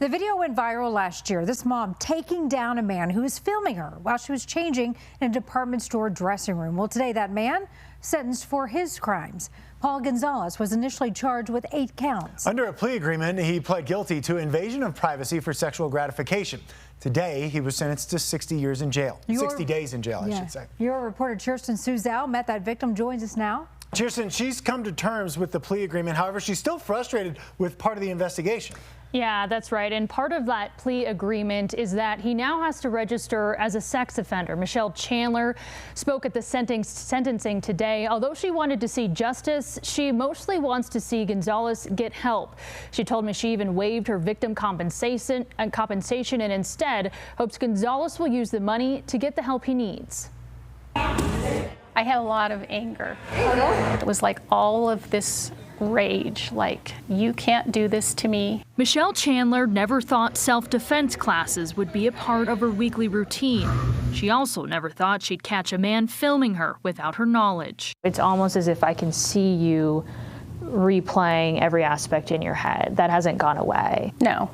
The video went viral last year. This mom taking down a man who was filming her while she was changing in a department store dressing room. Well, today that man sentenced for his crimes. Paul Gonzalez was initially charged with 8 counts. Under a plea agreement, he pled guilty to invasion of privacy for sexual gratification. Today, he was sentenced to 60 years in jail. 60 days in jail, I should say. Your reporter Kirsten Suzal met that victim, joins us now. Kirsten, she's come to terms with the plea agreement. However, she's still frustrated with part of the investigation. Yeah, that's right. And part of that plea agreement is that he now has to register as a sex offender. Michelle Chandler spoke at the sentencing today. Although she wanted to see justice, she mostly wants to see Gonzalez get help. She told me she even waived her victim compensation and instead hopes Gonzalez will use the money to get the help he needs. I had a lot of anger. It was like all of this rage, like, you can't do this to me. Michelle Chandler never thought self-defense classes would be a part of her weekly routine. She also never thought she'd catch a man filming her without her knowledge. It's almost as if I can see you replaying every aspect in your head. That hasn't gone away. No.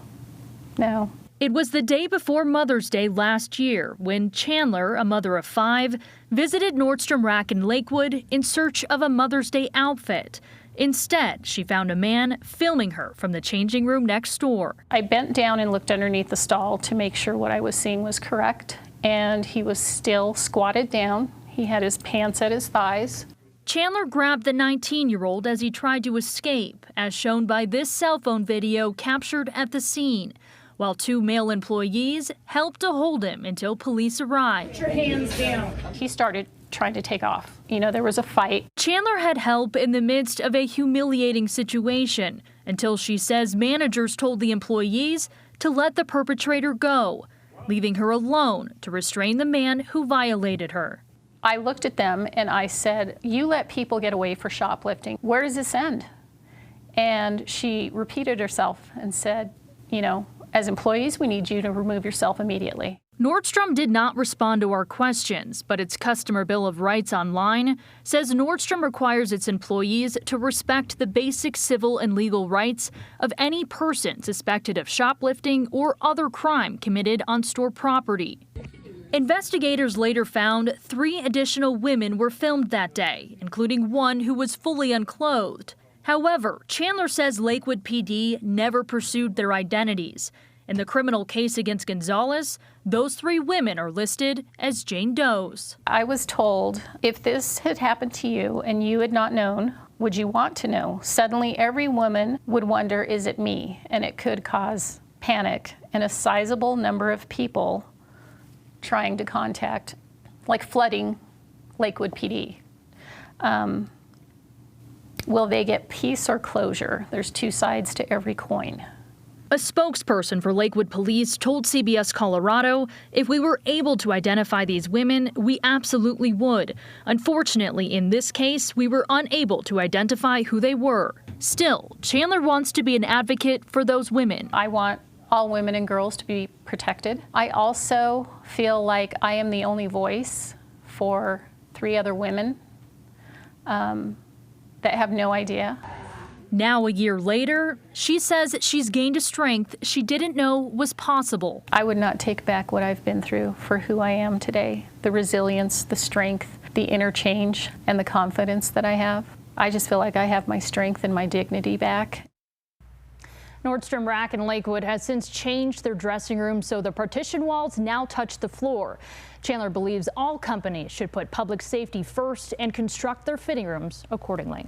It was the day before Mother's Day last year when Chandler, a mother of 5, visited Nordstrom Rack in Lakewood in search of a Mother's Day outfit. Instead, she found a man filming her from the changing room next door. I bent down and looked underneath the stall to make sure what I was seeing was correct, and he was still squatted down. He had his pants at his thighs. Chandler grabbed the 19-year-old as he tried to escape, as shown by this cell phone video captured at the scene, while 2 male employees helped to hold him until police arrived. Put your hands down. He started trying to take off. You know, there was a fight. Chandler had help in the midst of a humiliating situation until she says managers told the employees to let the perpetrator go, leaving her alone to restrain the man who violated her. I looked at them and I said, you let people get away for shoplifting. Where does this end? And she repeated herself and said, you know, as employees, we need you to remove yourself immediately. Nordstrom did not respond to our questions, but its Customer Bill of Rights online says Nordstrom requires its employees to respect the basic civil and legal rights of any person suspected of shoplifting or other crime committed on store property. Investigators later found 3 additional women were filmed that day, including one who was fully unclothed. However, Chandler says Lakewood PD never pursued their identities. In the criminal case against Gonzalez, those 3 women are listed as Jane Does. I was told, if this had happened to you and you had not known, would you want to know? Suddenly every woman would wonder, is it me? And it could cause panic and a sizable number of people trying to contact, like flooding Lakewood PD. Will they get peace or closure? There's 2 sides to every coin. A spokesperson for Lakewood Police told CBS Colorado, if we were able to identify these women, we absolutely would. Unfortunately, in this case, we were unable to identify who they were. Still, Chandler wants to be an advocate for those women. I want all women and girls to be protected. I also feel like I am the only voice for 3 other women that have no idea. Now, a year later, she says she's gained a strength she didn't know was possible. I would not take back what I've been through for who I am today. The resilience, the strength, the interchange, and the confidence that I have. I just feel like I have my strength and my dignity back. Nordstrom Rack in Lakewood has since changed their dressing room so the partition walls now touch the floor. Chandler believes all companies should put public safety first and construct their fitting rooms accordingly.